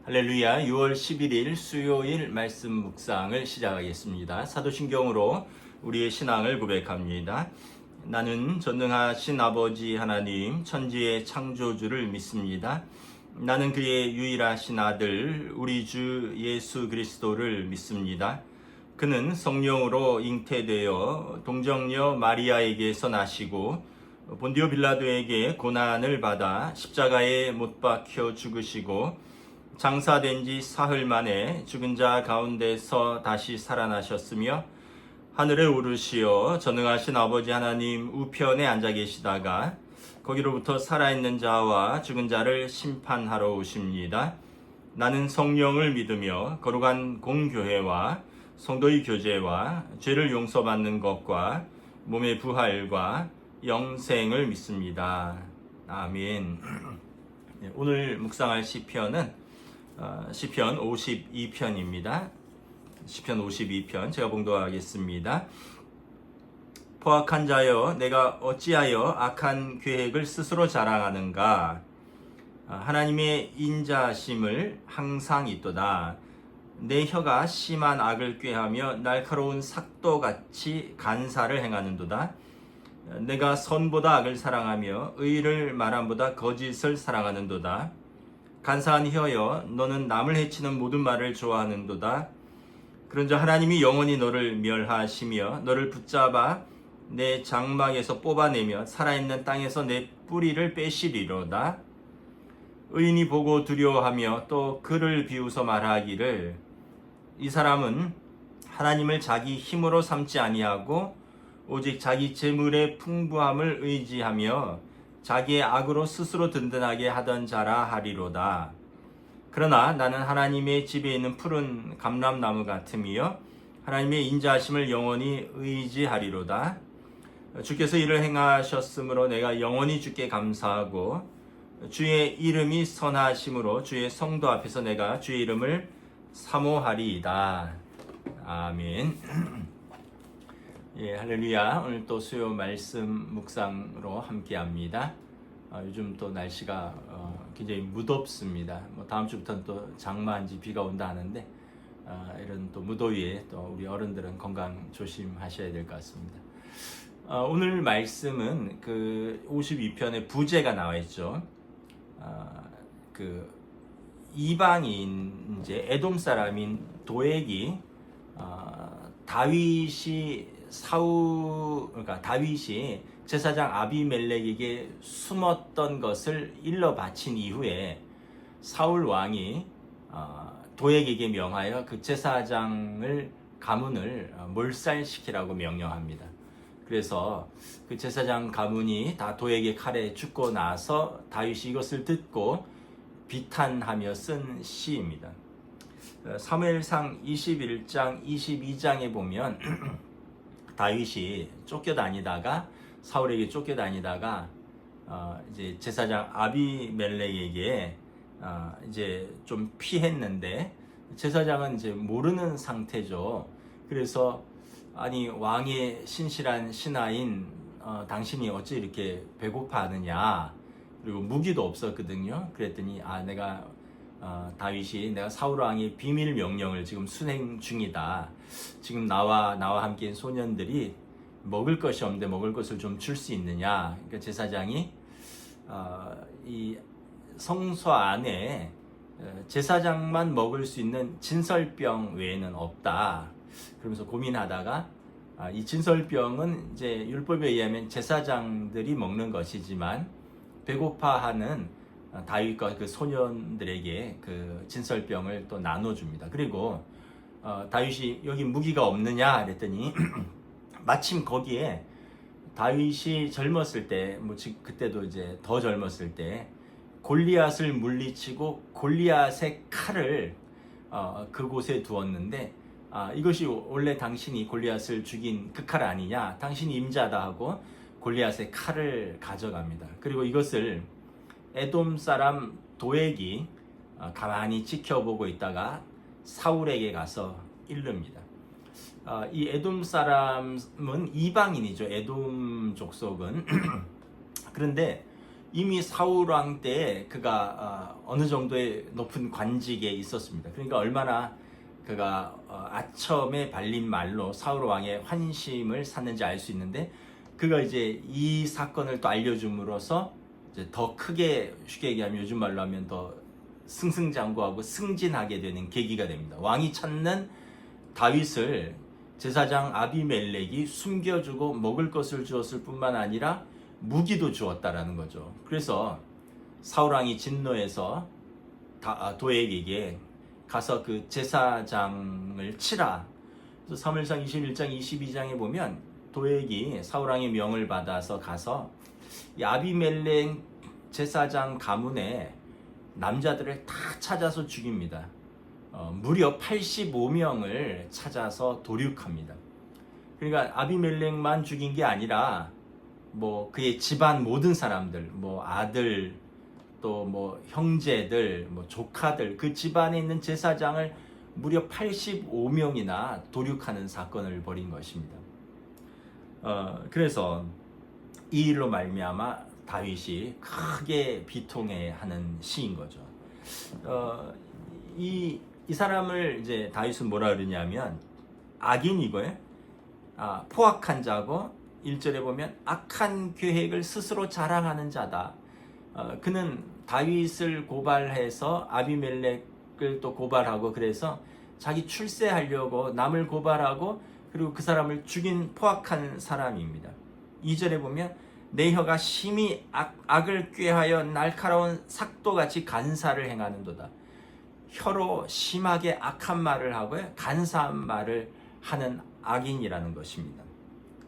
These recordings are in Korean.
할렐루야. 6월 11일 수요일 말씀 묵상을 시작하겠습니다. 사도신경으로 우리의 신앙을 고백합니다. 나는 전능하신 아버지 하나님 천지의 창조주를 믿습니다. 나는 그의 유일하신 아들 우리 주 예수 그리스도를 믿습니다. 그는 성령으로 잉태되어 동정녀 마리아에게서 나시고 본디오 빌라도에게 고난을 받아 십자가에 못 박혀 죽으시고 장사된 지 사흘 만에 죽은 자 가운데서 다시 살아나셨으며 하늘에 오르시어 전능하신 아버지 하나님 우편에 앉아 계시다가 거기로부터 살아있는 자와 죽은 자를 심판하러 오십니다. 나는 성령을 믿으며 거룩한 공교회와 성도의 교제와 죄를 용서받는 것과 몸의 부활과 영생을 믿습니다. 아멘. 오늘 묵상할 시편은 시편 52편입니다. 시편 52편 제가 봉독하겠습니다. 포악한 자여 내가 어찌하여 악한 계획을 스스로 자랑하는가. 하나님의 인자심을 항상 있도다. 내 혀가 심한 악을 꾀하며 날카로운 삭도같이 간사를 행하는도다. 내가 선보다 악을 사랑하며 의를 말함보다 거짓을 사랑하는도다. 간사한 혀여 너는 남을 해치는 모든 말을 좋아하는도다. 그런즉 하나님이 영원히 너를 멸하시며 너를 붙잡아 내 장막에서 뽑아내며 살아있는 땅에서 내 뿌리를 빼시리로다. 의인이 보고 두려워하며 또 그를 비웃어 말하기를 이 사람은 하나님을 자기 힘으로 삼지 아니하고 오직 자기 재물의 풍부함을 의지하며 자기의 악으로 스스로 든든하게 하던 자라 하리로다. 그러나 나는 하나님의 집에 있는 푸른 감람나무 같으며 하나님의 인자하심을 영원히 의지하리로다. 주께서 이를 행하셨으므로 내가 영원히 주께 감사하고 주의 이름이 선하심으로 주의 성도 앞에서 내가 주의 이름을 사모하리이다. 아멘. 예, 할렐루야. 오늘 또 수요 말씀 묵상으로 함께합니다. 요즘 또 날씨가 굉장히 무덥습니다. 다음 주부터는 또 장마인지 비가 온다 하는데 이런 또 무더위에 또 우리 어른들은 건강 조심하셔야 될 것 같습니다. 오늘 말씀은 그 52편의 부제가 나와 있죠. 그 이방인 이제 에돔 사람인 도액이 다윗이 제사장 아비멜렉에게 숨었던 것을 일러 바친 이후에 사울 왕이 도액에게 명하여 그 제사장을 가문을 몰살시키라고 명령합니다. 그래서 그 제사장 가문이 다 도액의 칼에 죽고 나서 다윗이 이것을 듣고 비탄하며 쓴 시입니다. 사무엘상 21장 22장에 보면 다윗이 쫓겨다니다가 사울에게 쫓겨다니다가 이제 제사장 아비멜렉에게 이제 좀 피했는데 제사장은 이제 모르는 상태죠. 그래서 아니 왕의 신실한 신하인 당신이 어찌 이렇게 배고파하느냐. 그리고 무기도 없었거든요. 그랬더니 다윗이 내가 사울 왕의 비밀 명령을 지금 수행 중이다. 지금 나와 함께인 소년들이 먹을 것이 없는데 먹을 것을 좀 줄 수 있느냐. 그러니까 제사장이 이 성소 안에 제사장만 먹을 수 있는 진설병 외에는 없다. 그러면서 고민하다가 이 진설병은 이제 율법에 의하면 제사장들이 먹는 것이지만 배고파하는 다윗과 그 소년들에게 그 진설병을 또 나눠줍니다. 그리고 다윗이 여기 무기가 없느냐 그랬더니 마침 거기에 다윗이 젊었을 때, 그때도 이제 더 젊었을 때 골리앗을 물리치고 골리앗의 칼을 그곳에 두었는데 이것이 원래 당신이 골리앗을 죽인 그 칼 아니냐, 당신이 임자다 하고 골리앗의 칼을 가져갑니다. 그리고 이것을 에돔 사람 도액이 가만히 지켜보고 있다가 사울에게 가서 이릅니다. 이 에돔 사람은 이방인이죠. 에돔 족속은. 그런데 이미 사울 왕 때 그가 어느 정도의 높은 관직에 있었습니다. 그러니까 얼마나 그가 아첨에 발린 말로 사울 왕의 환심을 샀는지 알 수 있는데, 그가 이제 이 사건을 또 알려줌으로써 이제 더 크게, 쉽게 얘기하면 요즘 말로 하면 더 승승장구하고 승진하게 되는 계기가 됩니다. 왕이 찾는 다윗을 제사장 아비멜렉이 숨겨주고 먹을 것을 주었을 뿐만 아니라 무기도 주었다라는 거죠. 그래서 사울왕이 진노해서 도액에게 가서 그 제사장을 치라. 그래서 사무엘상 21장 22장에 보면 도액이 사울왕의 명을 받아서 가서 이 아비멜렉 제사장 가문에 남자들을 다 찾아서 죽입니다. 무려 85명을 찾아서 도륙합니다. 그러니까 아비멜렉만 죽인 게 아니라 뭐 그의 집안 모든 사람들, 뭐 아들, 또 뭐 형제들, 뭐 조카들, 그 집안에 있는 제사장을 무려 85명이나 도륙하는 사건을 벌인 것입니다. 그래서 이 일로 말미암아 다윗이 크게 비통해하는 시인 거죠. 이 사람을 이제 다윗은 뭐라 그러냐면 악인이고요, 포악한 자고, 1절에 보면 악한 계획을 스스로 자랑하는 자다. 그는 다윗을 고발해서 아비멜렉을 또 고발하고, 그래서 자기 출세하려고 남을 고발하고, 그리고 그 사람을 죽인 포악한 사람입니다. 2절에 보면 내 혀가 심히 악을 꾀하여 날카로운 삭도같이 간사를 행하는도다. 혀로 심하게 악한 말을 하고요, 간사한 말을 하는 악인이라는 것입니다.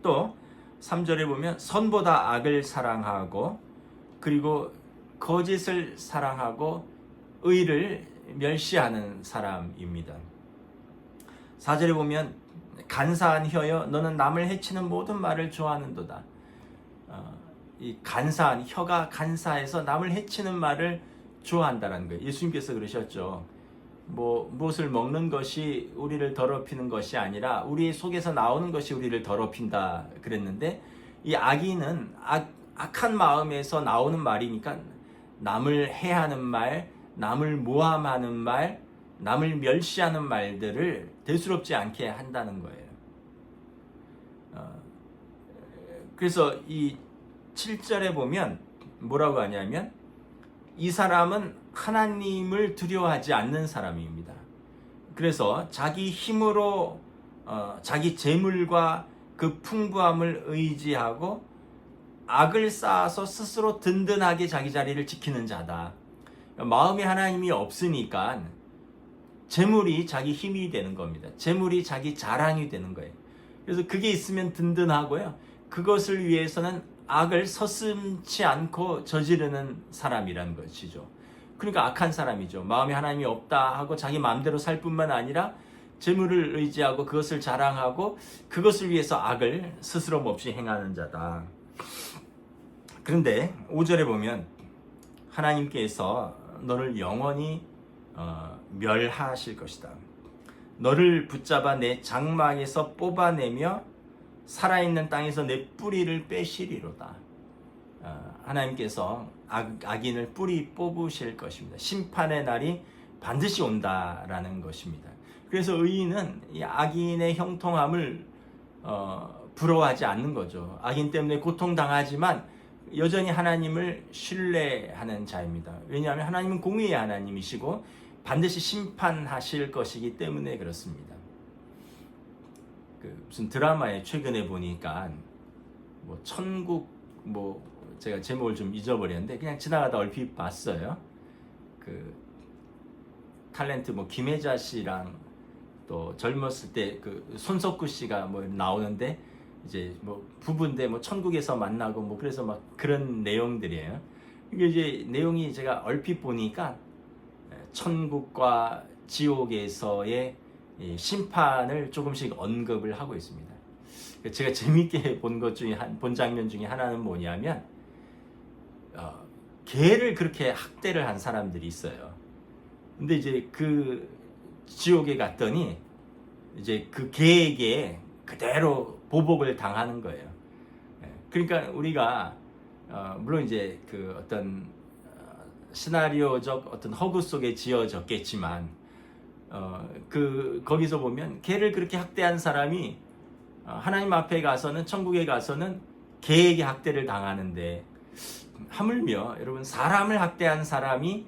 또 3절에 보면 선보다 악을 사랑하고, 그리고 거짓을 사랑하고 의를 멸시하는 사람입니다. 4절에 보면 간사한 혀여 너는 남을 해치는 모든 말을 좋아하는도다. 이 간사한 혀가 간사해서 남을 해치는 말을 좋아한다는 거예요. 예수님께서 그러셨죠. 뭐 무엇을 먹는 것이 우리를 더럽히는 것이 아니라 우리 속에서 나오는 것이 우리를 더럽힌다 그랬는데, 이 악인은 악한 마음에서 나오는 말이니까 남을 해하는 말, 남을 모함하는 말, 남을 멸시하는 말들을 대수롭지 않게 한다는 거예요. 그래서 이 7절에 보면 뭐라고 하냐면 이 사람은 하나님을 두려워하지 않는 사람입니다. 그래서 자기 힘으로 자기 재물과 그 풍부함을 의지하고 악을 쌓아서 스스로 든든하게 자기 자리를 지키는 자다. 마음에 하나님이 없으니까 재물이 자기 힘이 되는 겁니다. 재물이 자기 자랑이 되는 거예요. 그래서 그게 있으면 든든하고요, 그것을 위해서는 악을 서슴지 않고 저지르는 사람이라는 것이죠. 그러니까 악한 사람이죠. 마음에 하나님이 없다 하고 자기 마음대로 살 뿐만 아니라 재물을 의지하고 그것을 자랑하고 그것을 위해서 악을 스스럼 없이 행하는 자다. 그런데 5절에 보면 하나님께서 너를 영원히 멸하실 것이다. 너를 붙잡아 내 장막에서 뽑아내며 살아있는 땅에서 내 뿌리를 빼시리로다. 하나님께서 악인을 뿌리 뽑으실 것입니다. 심판의 날이 반드시 온다라는 것입니다. 그래서 의인은 이 악인의 형통함을 부러워하지 않는 거죠. 악인 때문에 고통당하지만 여전히 하나님을 신뢰하는 자입니다. 왜냐하면 하나님은 공의의 하나님이시고 반드시 심판하실 것이기 때문에 그렇습니다. 무슨 드라마에 최근에 보니까 뭐 천국, 뭐 제가 제목을 좀 잊어버렸는데 그냥 지나가다 얼핏 봤어요. 그 탤런트 뭐 김혜자 씨랑 또 젊었을 때 그 손석구 씨가 뭐 나오는데 이제 뭐 부부인데 뭐 천국에서 만나고 뭐 그래서 막 그런 내용들이에요. 이게 이제 내용이 제가 얼핏 보니까 천국과 지옥에서의 심판을 조금씩 언급을 하고 있습니다. 제가 재밌게 본 것 중에 본 장면 중에 하나는 뭐냐면 개를 그렇게 학대를 한 사람들이 있어요. 근데 이제 그 지옥에 갔더니 이제 그 개에게 그대로 보복을 당하는 거예요. 그러니까 우리가 물론 이제 그 어떤 시나리오적 어떤 허구 속에 지어졌겠지만 거기서 보면 개를 그렇게 학대한 사람이 하나님 앞에 가서는 천국에 가서는 개에게 학대를 당하는데 하물며 여러분 사람을 학대한 사람이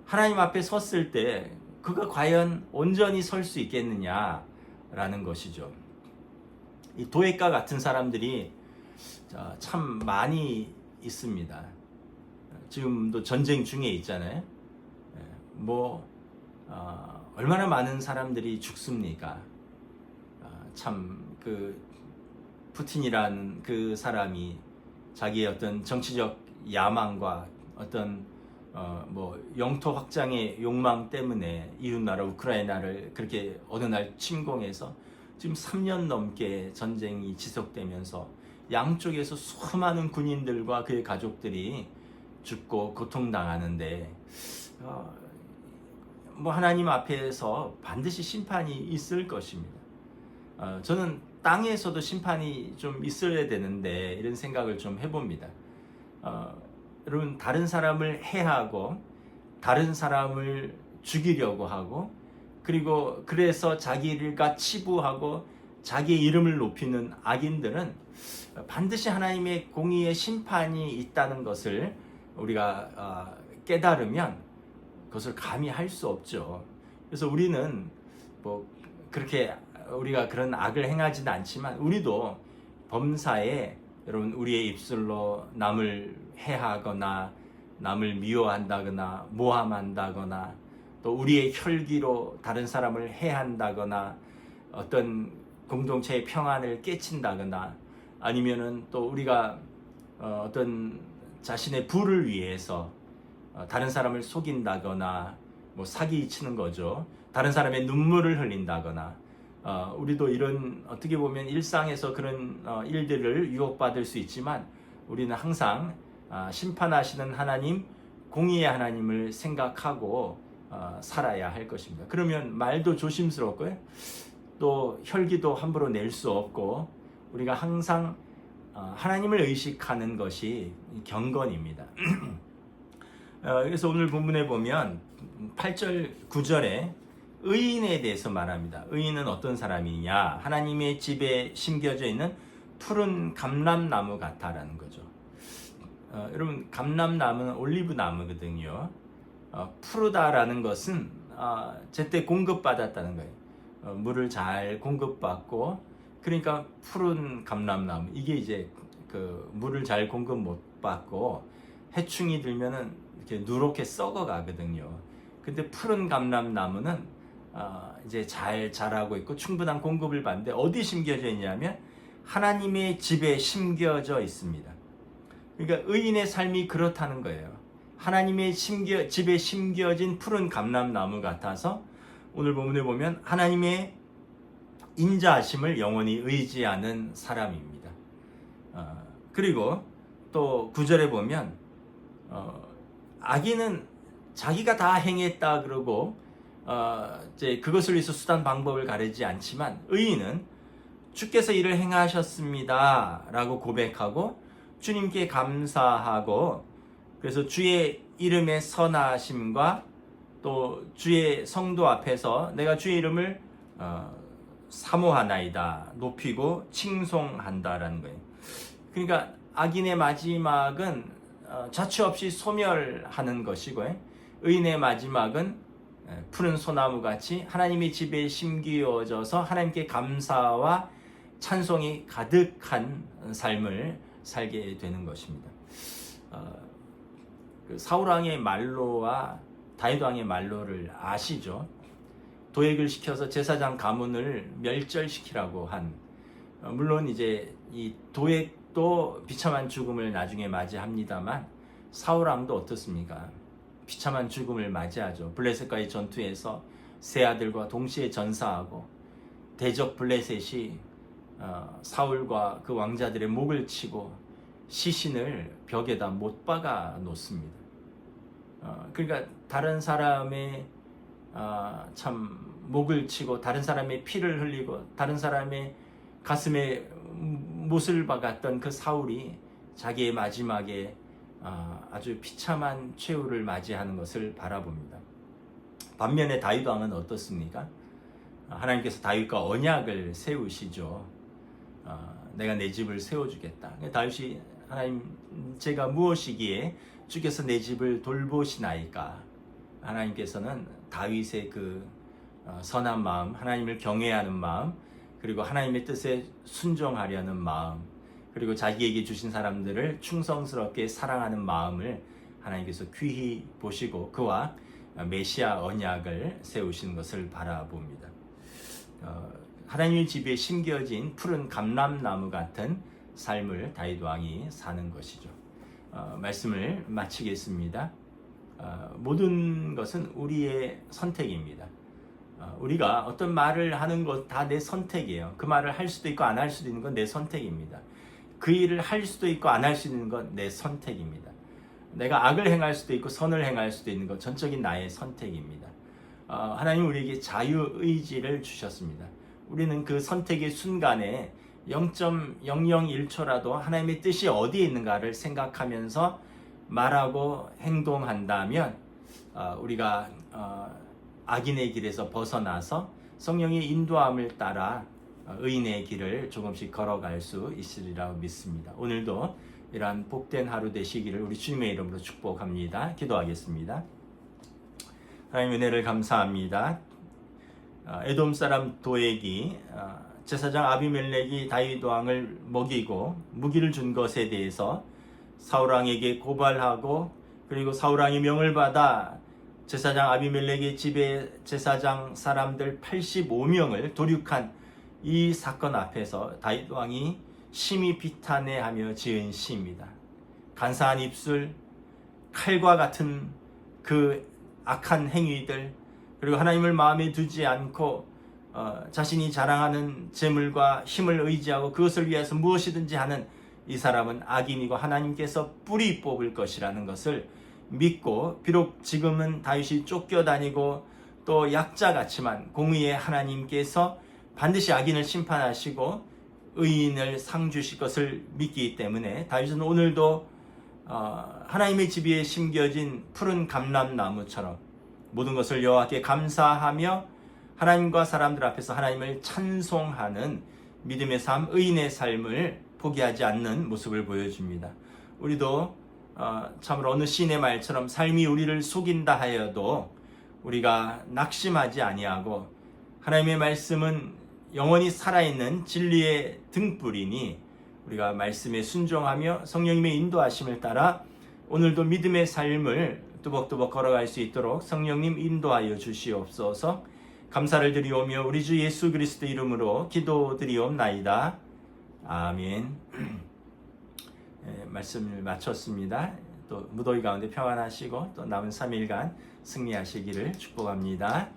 하나님 앞에 섰을 때 그가 과연 온전히 설 수 있겠느냐라는 것이죠. 이 도액과 같은 사람들이 참 많이 있습니다. 지금도 전쟁 중에 있잖아요. 얼마나 많은 사람들이 죽습니까? 참 그 푸틴이라는 그 사람이 자기의 어떤 정치적 야망과 어떤 영토 확장의 욕망 때문에 이웃나라 우크라이나를 그렇게 어느 날 침공해서 지금 3년 넘게 전쟁이 지속되면서 양쪽에서 수많은 군인들과 그의 가족들이 죽고 고통당하는데 하나님 앞에서 반드시 심판이 있을 것입니다. 저는 땅에서도 심판이 좀 있어야 되는데 이런 생각을 좀 해봅니다. 여러분 다른 사람을 해하고 다른 사람을 죽이려고 하고 그리고 그래서 자기가 치부하고 자기의 이름을 높이는 악인들은 반드시 하나님의 공의의 심판이 있다는 것을 우리가 깨달으면 그것을 감히 할 수 없죠. 그래서 우리는 그렇게 우리가 그런 악을 행하지는 않지만 우리도 범사에 여러분 우리의 입술로 남을 해하거나 남을 미워한다거나 모함한다거나 또 우리의 혈기로 다른 사람을 해한다거나 어떤 공동체의 평안을 깨친다거나 아니면은 또 우리가 어떤 자신의 부를 위해서 다른 사람을 속인다거나 사기치는 거죠. 다른 사람의 눈물을 흘린다거나 우리도 이런 어떻게 보면 일상에서 그런 일들을 유혹받을 수 있지만 우리는 항상 심판하시는 하나님, 공의의 하나님을 생각하고 살아야 할 것입니다. 그러면 말도 조심스럽고요. 또 혈기도 함부로 낼 수 없고 우리가 항상 하나님을 의식하는 것이 경건입니다. 그래서 오늘 본문에 보면 8절, 9절에 의인에 대해서 말합니다. 의인은 어떤 사람이냐? 하나님의 집에 심겨져 있는 푸른 감람나무 같다라는 거죠. 여러분 감람나무는 올리브 나무거든요. 푸르다라는 것은 제때 공급받았다는 거예요. 물을 잘 공급받고 그러니까 푸른 감람나무 이게 이제 그 물을 잘 공급 못 받고 해충이 들면은 이렇게 누렇게 썩어 가거든요. 근데 푸른 감람나무는 이제 잘 자라고 있고 충분한 공급을 받는데 어디 심겨져 있냐면 하나님의 집에 심겨져 있습니다. 그러니까 의인의 삶이 그렇다는 거예요. 하나님의 집에 심겨진 푸른 감람나무 같아서 오늘 본문에 보면 하나님의 인자하심을 영원히 의지하는 사람입니다. 그리고 또 9절에 보면 악인은 자기가 다 행했다 그러고 이제 그것을 위해서 수단 방법을 가리지 않지만 의인은 주께서 이를 행하셨습니다 라고 고백하고 주님께 감사하고 그래서 주의 이름의 선하심과 또 주의 성도 앞에서 내가 주의 이름을 사모하나이다 높이고 칭송한다라는 거예요. 그러니까 악인의 마지막은 자취 없이 소멸하는 것이고 의인의 마지막은 푸른 소나무 같이 하나님의 집에 심기어져서 하나님께 감사와 찬송이 가득한 삶을 살게 되는 것입니다. 그 사울왕의 말로와 다윗왕의 말로를 아시죠? 도액을 시켜서 제사장 가문을 멸절시키라고 한 물론 이제 이 도액도 비참한 죽음을 나중에 맞이합니다만 사울왕도 어떻습니까? 비참한 죽음을 맞이하죠. 블레셋과의 전투에서 세 아들과 동시에 전사하고 대적 블레셋이 사울과 그 왕자들의 목을 치고 시신을 벽에다 못 박아 놓습니다. 그러니까 다른 사람의 참 목을 치고 다른 사람의 피를 흘리고 다른 사람의 가슴에 못을 박았던 그 사울이 자기의 마지막에 아주 비참한 최후를 맞이하는 것을 바라봅니다. 반면에 다윗 왕은 어떻습니까? 하나님께서 다윗과 언약을 세우시죠. 내가 내 집을 세워주겠다. 다윗이 하나님, 제가 무엇이기에 주께서 내 집을 돌보시나이까? 하나님께서는 다윗의 그 선한 마음, 하나님을 경외하는 마음, 그리고 하나님의 뜻에 순종하려는 마음, 그리고 자기에게 주신 사람들을 충성스럽게 사랑하는 마음을 하나님께서 귀히 보시고 그와 메시아 언약을 세우시는 것을 바라봅니다. 하나님의 집에 심겨진 푸른 감람나무 같은 삶을 다윗 왕이 사는 것이죠. 말씀을 마치겠습니다. 모든 것은 우리의 선택입니다. 우리가 어떤 말을 하는 것 다 내 선택이에요. 그 말을 할 수도 있고 안 할 수도 있는 건 내 선택입니다. 그 일을 할 수도 있고 안 할 수 있는 건 내 선택입니다. 내가 악을 행할 수도 있고 선을 행할 수도 있는 것, 전적인 나의 선택입니다. 하나님 우리에게 자유의지를 주셨습니다. 우리는 그 선택의 순간에 0.001초라도 하나님의 뜻이 어디에 있는가를 생각하면서 말하고 행동한다면 우리가 악인의 길에서 벗어나서 성령의 인도함을 따라 의인의 길을 조금씩 걸어갈 수 있으리라고 믿습니다. 오늘도 이러한 복된 하루 되시기를 우리 주님의 이름으로 축복합니다. 기도하겠습니다. 하나님 은혜를 감사합니다. 에돔 사람 도액이 제사장 아비멜렉이 다윗 왕을 먹이고 무기를 준 것에 대해서 사울 왕에게 고발하고, 그리고 사울 왕이 명을 받아 제사장 아비멜렉의 집에 제사장 사람들 85명을 도륙한 이 사건 앞에서 다윗 왕이 심히 비탄해하며 지은 시입니다. 간사한 입술, 칼과 같은 그 악한 행위들, 그리고 하나님을 마음에 두지 않고 자신이 자랑하는 재물과 힘을 의지하고 그것을 위해서 무엇이든지 하는 이 사람은 악인이고 하나님께서 뿌리 뽑을 것이라는 것을 믿고, 비록 지금은 다윗이 쫓겨다니고 또 약자 같지만 공의의 하나님께서 반드시 악인을 심판하시고 의인을 상 주실 것을 믿기 때문에 다윗은 오늘도 하나님의 집 위에 심겨진 푸른 감람나무처럼 모든 것을 여호와께 감사하며 하나님과 사람들 앞에서 하나님을 찬송하는 믿음의 삶, 의인의 삶을 포기하지 않는 모습을 보여줍니다. 우리도 참으로 어느 시인의 말처럼 삶이 우리를 속인다 하여도 우리가 낙심하지 아니하고, 하나님의 말씀은 영원히 살아있는 진리의 등불이니 우리가 말씀에 순종하며 성령님의 인도하심을 따라 오늘도 믿음의 삶을 뚜벅뚜벅 걸어갈 수 있도록 성령님 인도하여 주시옵소서. 감사를 드리오며 우리 주 예수 그리스도 이름으로 기도드리옵나이다. 아멘. 말씀을 마쳤습니다. 또 무더위 가운데 평안하시고 또 남은 3일간 승리하시기를 축복합니다.